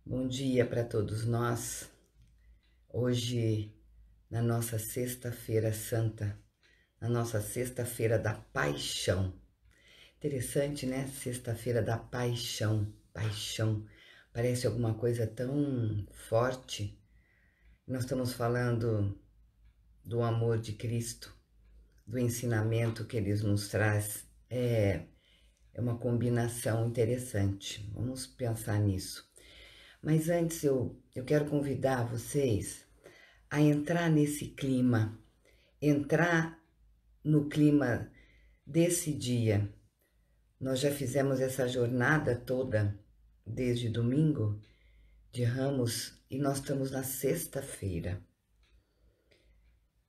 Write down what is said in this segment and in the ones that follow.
Bom dia para todos nós. Hoje, na nossa Sexta-feira Santa, na nossa Sexta-feira da Paixão. Interessante, né? Sexta-feira da Paixão, paixão. Parece alguma coisa tão forte. Nós estamos falando do amor de Cristo, do ensinamento que Ele nos traz. É uma combinação interessante. Vamos pensar nisso. Mas antes eu quero convidar vocês a entrar nesse clima, entrar no clima desse dia. Nós já fizemos essa jornada toda, desde domingo de Ramos, e nós estamos na sexta-feira.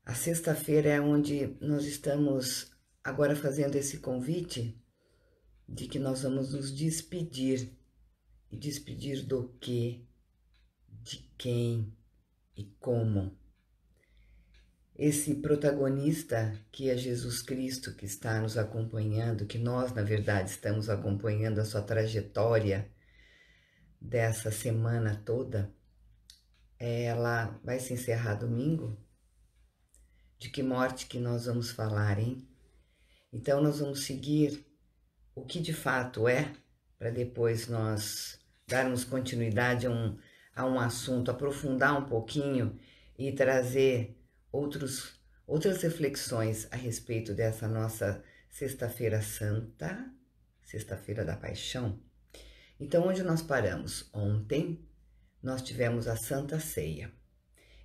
A sexta-feira é onde nós estamos agora fazendo esse convite de que nós vamos nos despedir. E despedir do quê? De quem e como? Esse protagonista que é Jesus Cristo, que está nos acompanhando, que nós, na verdade, estamos acompanhando a sua trajetória dessa semana toda, ela vai se encerrar domingo. De que morte que nós vamos falar, hein? Então, nós vamos seguir o que de fato é, para depois nós darmos continuidade a um assunto, aprofundar um pouquinho e trazer outras reflexões a respeito dessa nossa Sexta-feira Santa, Sexta-feira da Paixão. Então, onde nós paramos? Ontem nós tivemos a Santa Ceia.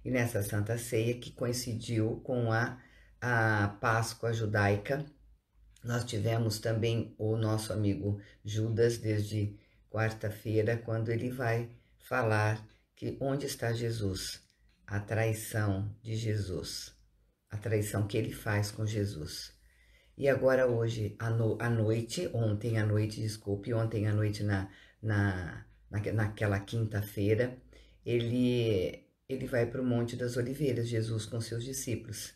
E nessa Santa Ceia, que coincidiu com a Páscoa judaica, nós tivemos também o nosso amigo Judas desde quarta-feira, quando ele vai falar que onde está Jesus, a traição de Jesus, a traição que ele faz com Jesus. E agora ontem à noite, naquela quinta-feira, ele vai para o Monte das Oliveiras, Jesus com seus discípulos.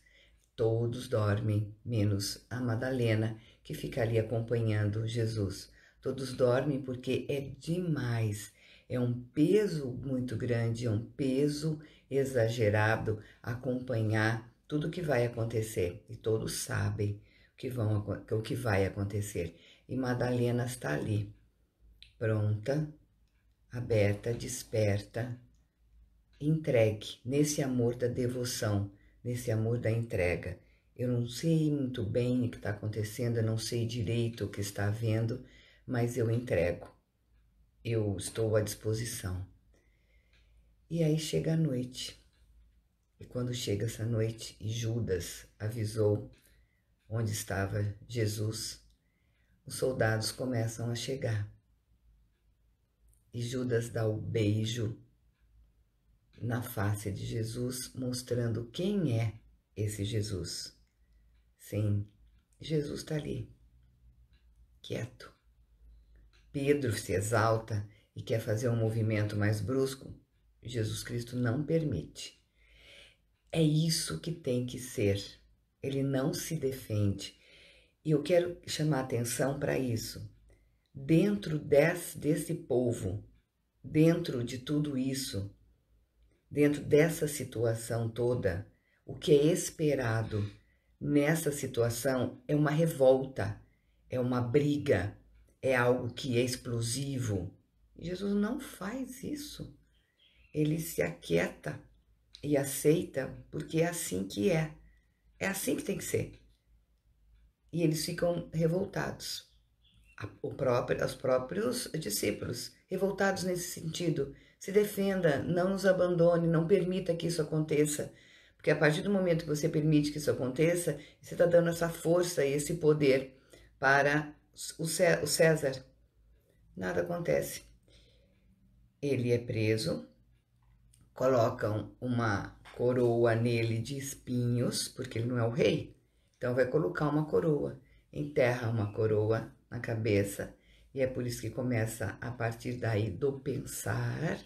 Todos dormem, menos a Madalena, que fica ali acompanhando Jesus. Todos dormem porque é demais, é um peso muito grande, é um peso exagerado acompanhar tudo o que vai acontecer. E todos sabem o que vai acontecer. E Madalena está ali, pronta, aberta, desperta, entregue nesse amor da devoção, nesse amor da entrega. Eu não sei muito bem o que está acontecendo, eu não sei direito o que está havendo, mas eu entrego. Eu estou à disposição. E aí chega a noite. E quando chega essa noite e Judas avisou onde estava Jesus, os soldados começam a chegar. E Judas dá o beijo na face de Jesus, mostrando quem é esse Jesus. Sim, Jesus está ali, quieto. Pedro se exalta e quer fazer um movimento mais brusco. Jesus Cristo não permite. É isso que tem que ser. Ele não se defende. E eu quero chamar a atenção para isso. Dentro desse povo, dentro de tudo isso, dentro dessa situação toda, o que é esperado nessa situação é uma revolta, é uma briga, é algo que é explosivo. Jesus não faz isso. Ele se aquieta e aceita porque é assim que é. É assim que tem que ser. E eles ficam revoltados. Os próprios discípulos, revoltados nesse sentido. Se defenda, não nos abandone, não permita que isso aconteça. Porque a partir do momento que você permite que isso aconteça, você está dando essa força e esse poder para o César. Nada acontece. Ele é preso, colocam uma coroa nele de espinhos, porque ele não é o rei. Então vai colocar uma coroa, enterra uma coroa na cabeça, e é por isso que começa, a partir daí do pensar,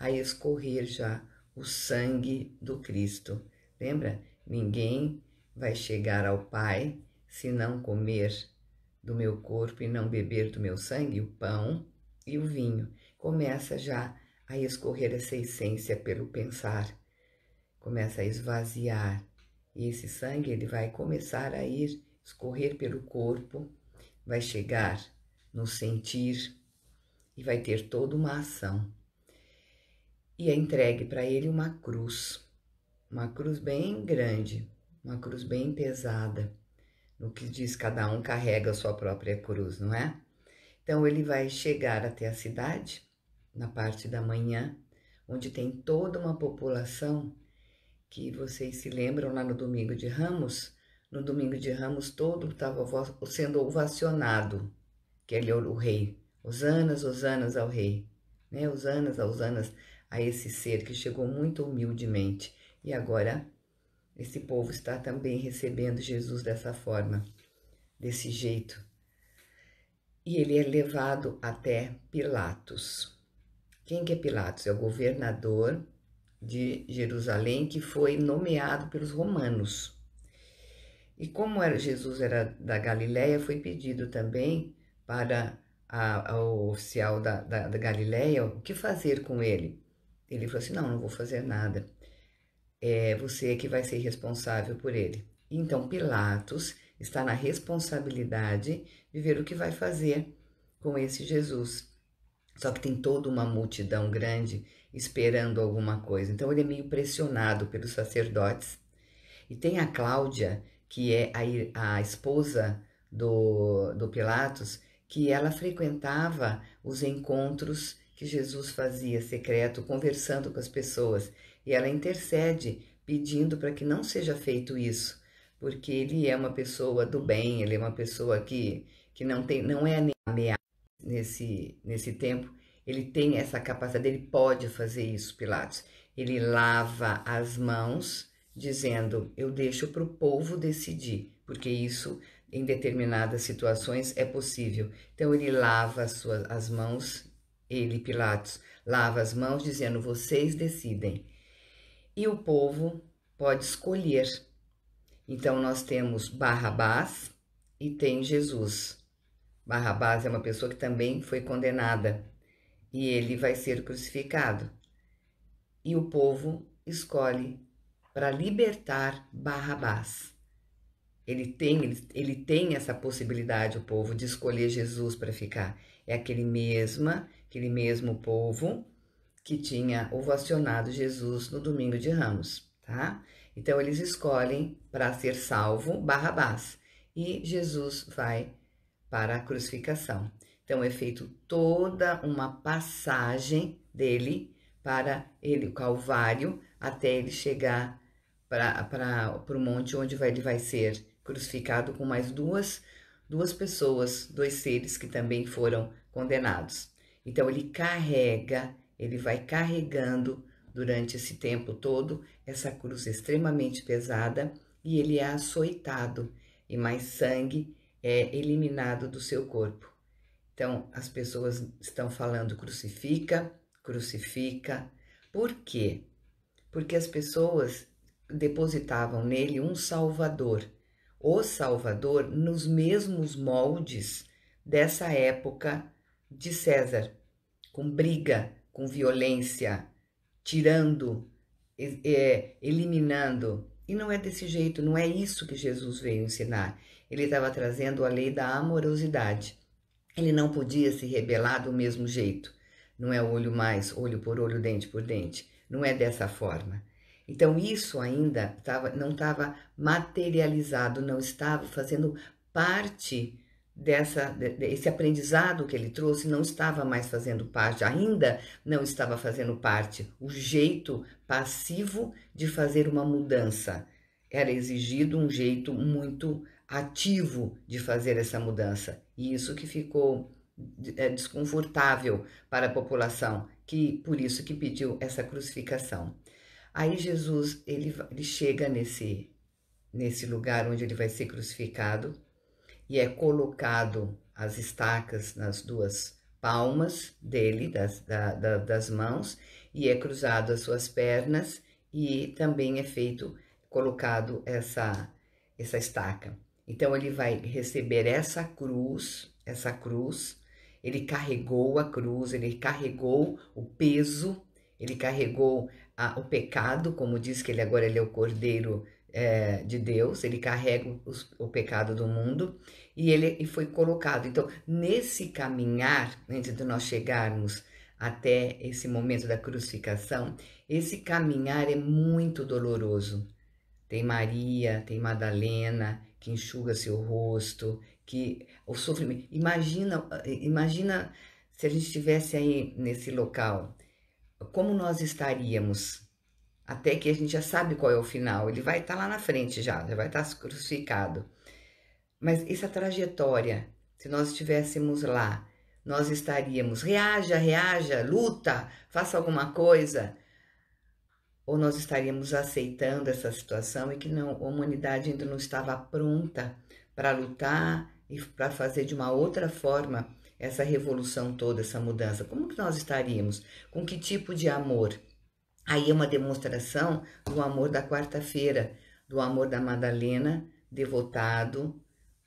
a escorrer já o sangue do Cristo. Lembra? Ninguém vai chegar ao Pai se não comer do meu corpo e não beber do meu sangue, o pão e o vinho. Começa já a escorrer essa essência pelo pensar, começa a esvaziar. E esse sangue ele vai começar a ir, escorrer pelo corpo, vai chegar no sentir e vai ter toda uma ação. E é entregue para ele uma cruz bem grande, uma cruz bem pesada. No que diz cada um carrega a sua própria cruz, não é? Então ele vai chegar até a cidade, na parte da manhã, onde tem toda uma população que vocês se lembram lá no Domingo de Ramos. No Domingo de Ramos todo estava sendo ovacionado, que ele é o rei. Hosanas, hosanas ao rei, né? Hosanas a esse ser que chegou muito humildemente. E agora esse povo está também recebendo Jesus dessa forma, desse jeito. E ele é levado até Pilatos. Quem que é Pilatos? É o governador de Jerusalém que foi nomeado pelos romanos. E como Jesus era da Galileia, foi pedido também para o oficial da Galileia o que fazer com ele. Ele falou assim, não vou fazer nada. É você que vai ser responsável por ele. Então Pilatos está na responsabilidade de ver o que vai fazer com esse Jesus. Só que tem toda uma multidão grande esperando alguma coisa. Então ele é meio pressionado pelos sacerdotes. E tem a Cláudia, que é a esposa do Pilatos, que ela frequentava os encontros que Jesus fazia secreto, conversando com as pessoas. E ela intercede, pedindo para que não seja feito isso, porque ele é uma pessoa do bem, ele é uma pessoa que não é ameaça nesse tempo. Ele tem essa capacidade, ele pode fazer isso, Pilatos. Ele lava as mãos, dizendo, eu deixo para o povo decidir, porque isso em determinadas situações é possível. Então ele lava as mãos, ele, Pilatos, lava as mãos, dizendo, vocês decidem. E o povo pode escolher. Então nós temos Barrabás e tem Jesus. Barrabás é uma pessoa que também foi condenada e ele vai ser crucificado. E o povo escolhe para libertar Barrabás. Ele tem essa possibilidade, o povo, de escolher Jesus para ficar. É aquele mesmo povo que tinha ovacionado Jesus no Domingo de Ramos, tá? Então eles escolhem para ser salvo Barrabás e Jesus vai para a crucificação. Então é feito toda uma passagem dele para ele, o Calvário, até ele chegar para o monte onde ele vai ser crucificado com mais duas pessoas, dois seres que também foram condenados. Então ele vai carregando durante esse tempo todo essa cruz extremamente pesada e ele é açoitado e mais sangue é eliminado do seu corpo. Então as pessoas estão falando crucifica, crucifica. Por quê? Porque as pessoas depositavam nele um Salvador, o Salvador nos mesmos moldes dessa época de César, com briga, com violência, tirando, eliminando. E não é desse jeito, não é isso que Jesus veio ensinar. Ele estava trazendo a lei da amorosidade. Ele não podia se rebelar do mesmo jeito. Não é olho mais, olho por olho, dente por dente. Não é dessa forma. Então, isso ainda não estava materializado, não estava fazendo parte esse aprendizado que ele trouxe, não estava mais fazendo parte, ainda não estava fazendo parte. O jeito passivo de fazer uma mudança. Era exigido um jeito muito ativo de fazer essa mudança. E isso que ficou desconfortável para a população, que por isso que pediu essa crucificação. Aí Jesus, ele chega nesse lugar onde ele vai ser crucificado e é colocado as estacas nas duas palmas dele, das mãos, e é cruzado as suas pernas e também é colocado essa estaca. Então ele vai receber essa cruz ele carregou a cruz, ele carregou o peso, ele carregou o pecado, como diz que ele é o Cordeiro de Deus, ele carrega o pecado do mundo e foi colocado. Então, nesse caminhar, antes de nós chegarmos até esse momento da crucificação, esse caminhar é muito doloroso. Tem Maria, tem Madalena, que enxuga seu rosto, que o sofrimento. Imagina se a gente estivesse aí nesse local, como nós estaríamos? Até que a gente já sabe qual é o final. Ele vai estar lá na frente já vai estar crucificado. Mas essa trajetória, se nós estivéssemos lá, nós estaríamos, reaja, reaja, luta, faça alguma coisa. Ou nós estaríamos aceitando essa situação e que não, a humanidade ainda não estava pronta para lutar e para fazer de uma outra forma essa revolução toda, essa mudança. Como que nós estaríamos? Com que tipo de amor? Aí é uma demonstração do amor da quarta-feira, do amor da Madalena, devotado,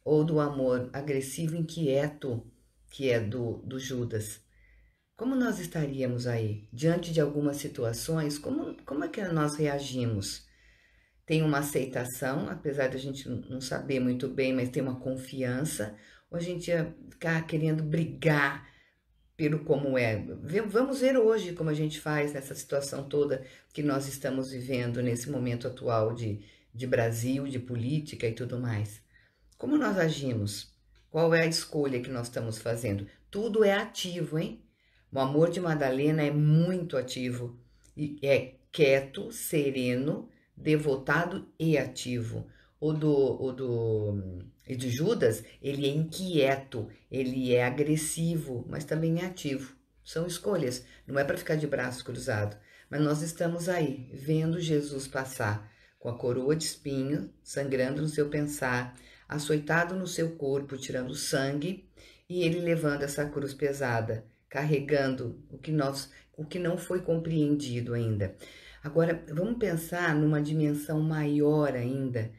ou do amor agressivo, inquieto, que é do Judas. Como nós estaríamos aí? Diante de algumas situações, como é que nós reagimos? Tem uma aceitação, apesar de a gente não saber muito bem, mas tem uma confiança, ou a gente ia ficar querendo brigar pelo como é? Vamos ver hoje como a gente faz nessa situação toda que nós estamos vivendo nesse momento atual de Brasil, de política e tudo mais. Como nós agimos? Qual é a escolha que nós estamos fazendo? Tudo é ativo, hein? O amor de Madalena é muito ativo, e é quieto, sereno, devotado e ativo. E de Judas, ele é inquieto, ele é agressivo, mas também é ativo. São escolhas, não é para ficar de braços cruzados. Mas nós estamos aí, vendo Jesus passar com a coroa de espinho, sangrando no seu pensar, açoitado no seu corpo, tirando sangue, e ele levando essa cruz pesada, carregando o que não foi compreendido ainda. Agora, vamos pensar numa dimensão maior ainda.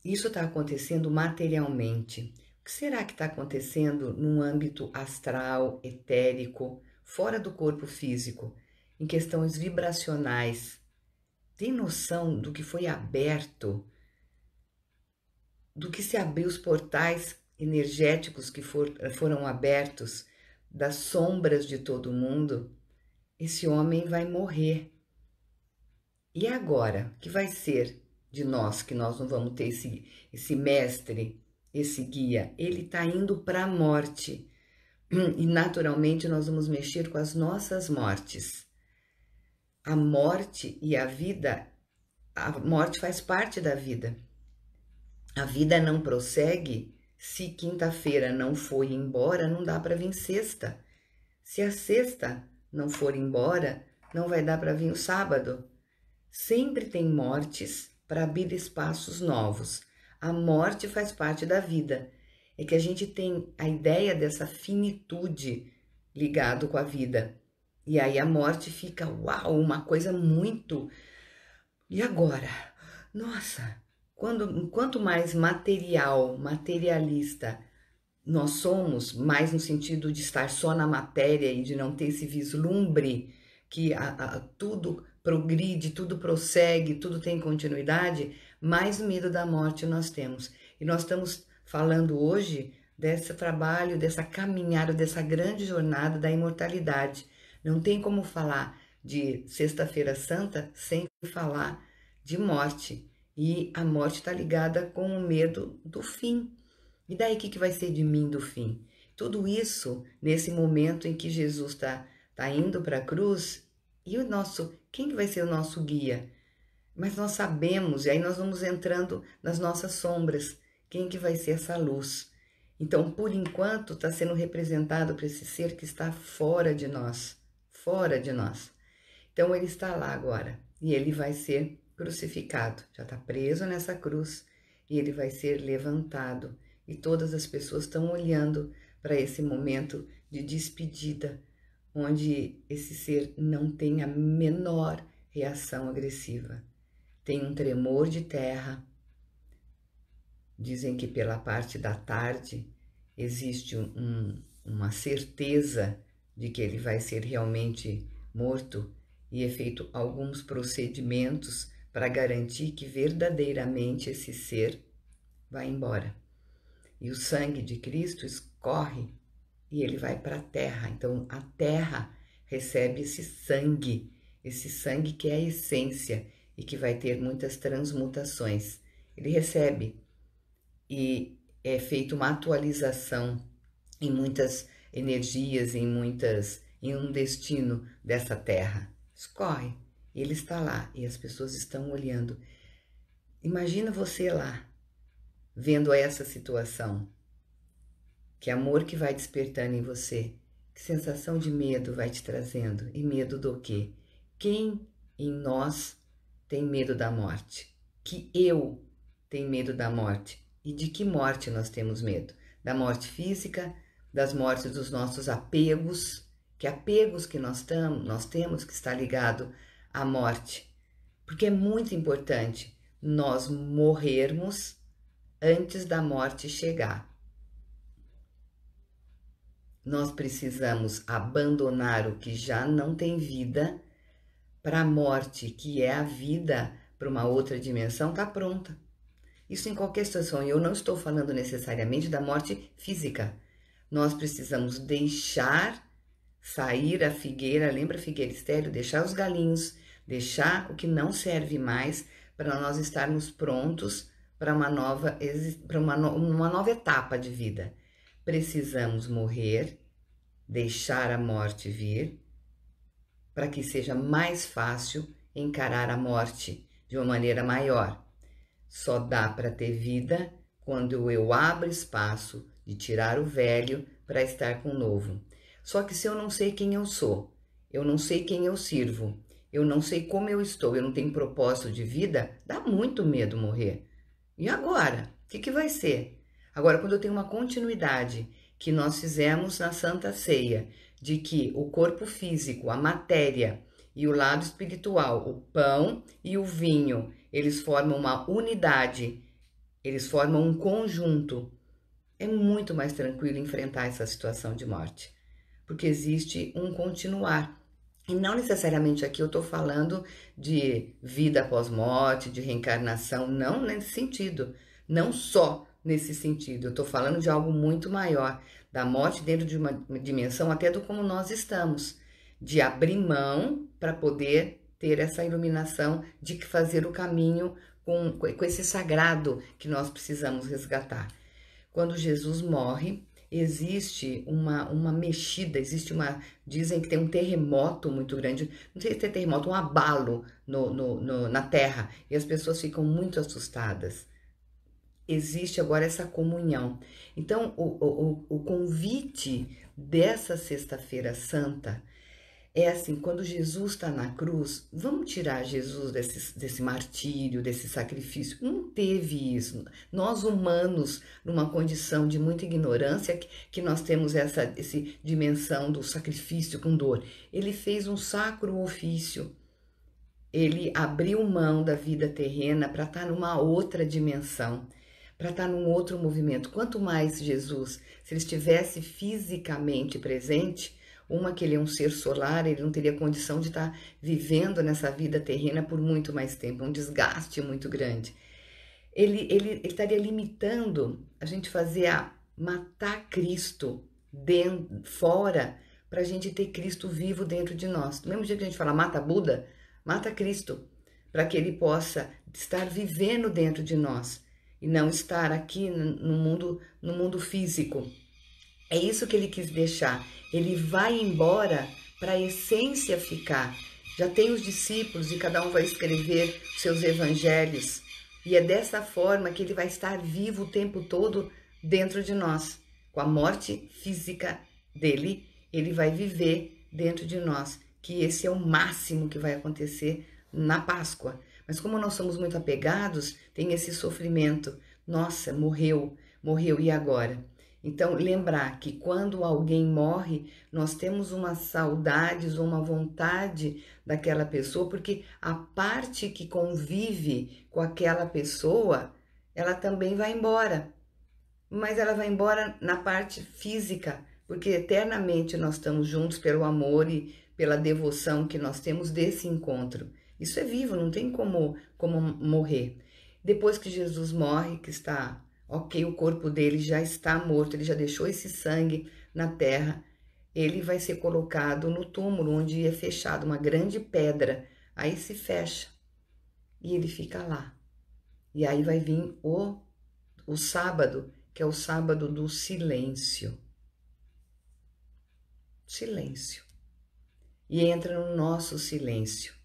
Isso está acontecendo materialmente. O que será que está acontecendo num âmbito astral, etérico, fora do corpo físico, em questões vibracionais? Tem noção do que foi aberto, do que se abriu os portais energéticos que foram abertos, das sombras de todo mundo? Esse homem vai morrer. E agora, o que vai ser de nós, que nós não vamos ter esse mestre, esse guia? Ele está indo para a morte. E naturalmente nós vamos mexer com as nossas mortes. A morte e a vida, a morte faz parte da vida. A vida não prossegue se quinta-feira não foi embora, não dá para vir sexta. Se a sexta não for embora, não vai dar para vir o sábado. Sempre tem mortes para abrir espaços novos. A morte faz parte da vida. É que a gente tem a ideia dessa finitude ligado com a vida. E aí a morte fica, uau, uma coisa muito... E agora? Nossa, quanto mais materialista nós somos, mais no sentido de estar só na matéria e de não ter esse vislumbre que tudo progride, tudo prossegue, tudo tem continuidade, mais medo da morte nós temos. E nós estamos falando hoje desse trabalho, dessa caminhada, dessa grande jornada da imortalidade. Não tem como falar de Sexta-feira Santa sem falar de morte. E a morte está ligada com o medo do fim. E daí o que vai ser de mim do fim? Tudo isso nesse momento em que Jesus está indo para a cruz, e quem vai ser o nosso guia? Mas nós sabemos, e aí nós vamos entrando nas nossas sombras, quem que vai ser essa luz? Então, por enquanto, está sendo representado por esse ser que está fora de nós, fora de nós. Então, ele está lá agora, e ele vai ser crucificado, já está preso nessa cruz, e ele vai ser levantado. E todas as pessoas estão olhando para esse momento de despedida, onde esse ser não tem a menor reação agressiva. Tem um tremor de terra. Dizem que pela parte da tarde existe um uma certeza de que ele vai ser realmente morto e é feito alguns procedimentos para garantir que verdadeiramente esse ser vai embora. E o sangue de Cristo escorre e ele vai para a terra. Então a terra recebe esse sangue que é a essência e que vai ter muitas transmutações. Ele recebe e é feita uma atualização em muitas energias, em um destino dessa terra. Escorre, ele está lá e as pessoas estão olhando. Imagina você lá, vendo essa situação. Que amor que vai despertando em você, que sensação de medo vai te trazendo. E medo do quê? Quem em nós tem medo da morte? Que eu tenho medo da morte? E de que morte nós temos medo? Da morte física, das mortes dos nossos apegos, que apegos que nós temos que está ligado à morte. Porque é muito importante nós morrermos antes da morte chegar. Nós precisamos abandonar o que já não tem vida para a morte, que é a vida para uma outra dimensão, está pronta. Isso em qualquer situação. E eu não estou falando necessariamente da morte física. Nós precisamos deixar sair a figueira, lembra a figueira estéril? Deixar os galinhos, deixar o que não serve mais para nós estarmos prontos para uma nova etapa de vida. Precisamos morrer, deixar a morte vir, para que seja mais fácil encarar a morte de uma maneira maior. Só dá para ter vida quando eu abro espaço de tirar o velho para estar com o novo. Só que se eu não sei quem eu sou, eu não sei quem eu sirvo, eu não sei como eu estou, eu não tenho propósito de vida, dá muito medo morrer. E agora? O que vai ser? Agora, quando eu tenho uma continuidade que nós fizemos na Santa Ceia, de que o corpo físico, a matéria e o lado espiritual, o pão e o vinho, eles formam uma unidade, eles formam um conjunto. É muito mais tranquilo enfrentar essa situação de morte, porque existe um continuar. E não necessariamente aqui eu estou falando de vida após morte, de reencarnação, não nesse sentido, não só nesse sentido. Eu estou falando de algo muito maior, da morte dentro de uma dimensão até do como nós estamos, de abrir mão para poder ter essa iluminação, de fazer o caminho com esse sagrado que nós precisamos resgatar. Quando Jesus morre, existe uma mexida, dizem que tem um terremoto muito grande, não sei se é terremoto, um abalo na terra, e as pessoas ficam muito assustadas. Existe agora essa comunhão. Então, o convite dessa Sexta-feira Santa é assim, quando Jesus está na cruz, vamos tirar Jesus desse martírio, desse sacrifício. Não teve isso. Nós humanos, numa condição de muita ignorância, que nós temos essa dimensão do sacrifício com dor. Ele fez um sacro ofício. Ele abriu mão da vida terrena para estar numa outra dimensão, para estar num outro movimento. Quanto mais Jesus, se ele estivesse fisicamente presente, que ele é um ser solar, ele não teria condição de estar vivendo nessa vida terrena por muito mais tempo, um desgaste muito grande. Ele estaria limitando a gente matar Cristo fora, para a gente ter Cristo vivo dentro de nós. Do mesmo jeito que a gente fala mata Buda, mata Cristo, para que ele possa estar vivendo dentro de nós e não estar aqui no mundo físico. É isso que ele quis deixar. Ele vai embora para a essência ficar. Já tem os discípulos e cada um vai escrever seus evangelhos. E é dessa forma que ele vai estar vivo o tempo todo dentro de nós. Com a morte física dele, ele vai viver dentro de nós. Que esse é o máximo que vai acontecer na Páscoa. Mas como nós somos muito apegados, tem esse sofrimento. Nossa, morreu, e agora? Então, lembrar que quando alguém morre, nós temos umas saudades ou uma vontade daquela pessoa, porque a parte que convive com aquela pessoa, ela também vai embora. Mas ela vai embora na parte física, porque eternamente nós estamos juntos pelo amor e pela devoção que nós temos desse encontro. Isso é vivo, não tem como morrer. Depois que Jesus morre, que está ok, o corpo dele já está morto, ele já deixou esse sangue na terra, ele vai ser colocado no túmulo, onde é fechado uma grande pedra, aí se fecha e ele fica lá. E aí vai vir o sábado, que é o sábado do silêncio. Silêncio. E entra no nosso silêncio.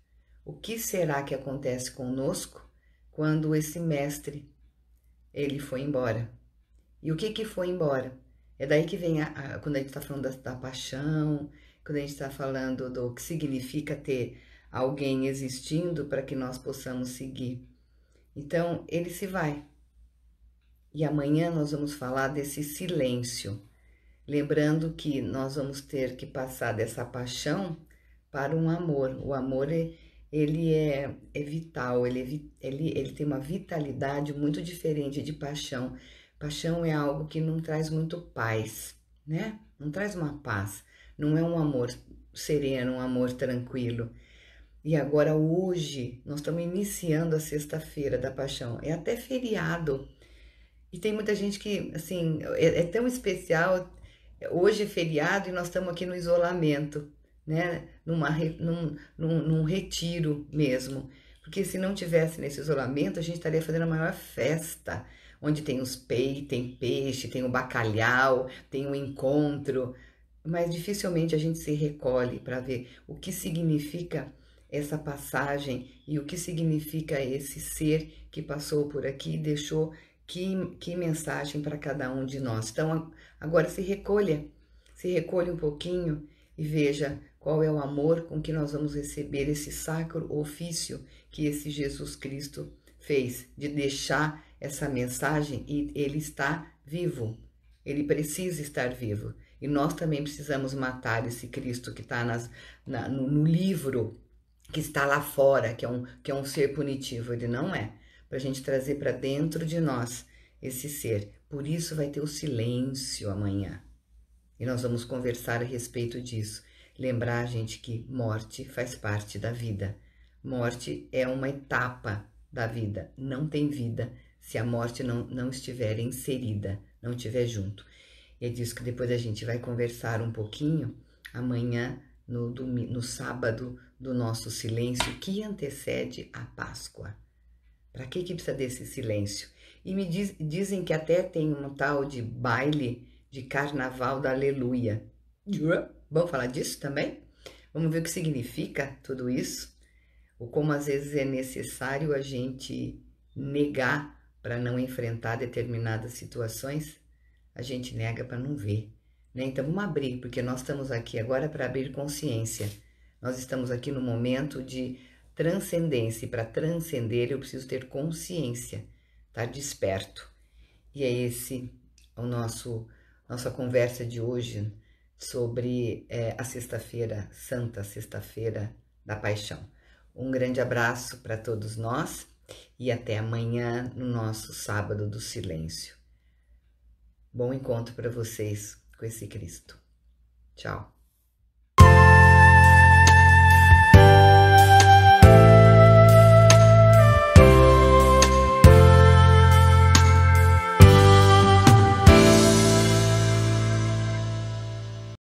O que será que acontece conosco quando esse mestre, ele foi embora? E o que foi embora? É daí que vem, quando a gente está falando da paixão, quando a gente está falando do que significa ter alguém existindo para que nós possamos seguir. Então, ele se vai. E amanhã nós vamos falar desse silêncio. Lembrando que nós vamos ter que passar dessa paixão para um amor. O amor ele é vital, ele tem uma vitalidade muito diferente de paixão. Paixão é algo que não traz muito paz, né? Não traz uma paz. Não é um amor sereno, um amor tranquilo. E agora hoje nós estamos iniciando a sexta-feira da paixão. É até feriado. E tem muita gente que, assim, é tão especial. Hoje é feriado e nós estamos aqui no isolamento, né? Num retiro mesmo. Porque se não tivesse nesse isolamento, a gente estaria fazendo a maior festa, onde tem os peitos, tem peixe, tem o bacalhau, tem o encontro. Mas dificilmente a gente se recolhe para ver o que significa essa passagem e o que significa esse ser que passou por aqui e deixou que mensagem para cada um de nós. Então, agora se recolha um pouquinho e veja qual é o amor com que nós vamos receber esse sacro ofício que esse Jesus Cristo fez, de deixar essa mensagem, e ele está vivo, ele precisa estar vivo. E nós também precisamos matar esse Cristo que está no livro, que está lá fora, que é um ser punitivo. Ele não é. Para a gente trazer para dentro de nós esse ser. Por isso vai ter o silêncio amanhã. E nós vamos conversar a respeito disso. Lembrar, gente, que morte faz parte da vida. Morte é uma etapa da vida. Não tem vida se a morte não estiver inserida, não estiver junto. E é disso que depois a gente vai conversar um pouquinho amanhã, no sábado do nosso silêncio, que antecede a Páscoa. Para que precisa desse silêncio? E me dizem que até tem um tal de baile de carnaval da aleluia. Vamos falar disso também? Vamos ver o que significa tudo isso? Ou como às vezes é necessário a gente negar para não enfrentar determinadas situações. A gente nega para não ver, né? Então vamos abrir, porque nós estamos aqui agora para abrir consciência. Nós estamos aqui no momento de transcendência, e para transcender eu preciso ter consciência, estar desperto. E é esse o nossa conversa de hoje sobre a sexta-feira santa, sexta-feira da paixão. Um grande abraço para todos nós e até amanhã no nosso sábado do silêncio. Bom encontro para vocês com esse Cristo. Tchau.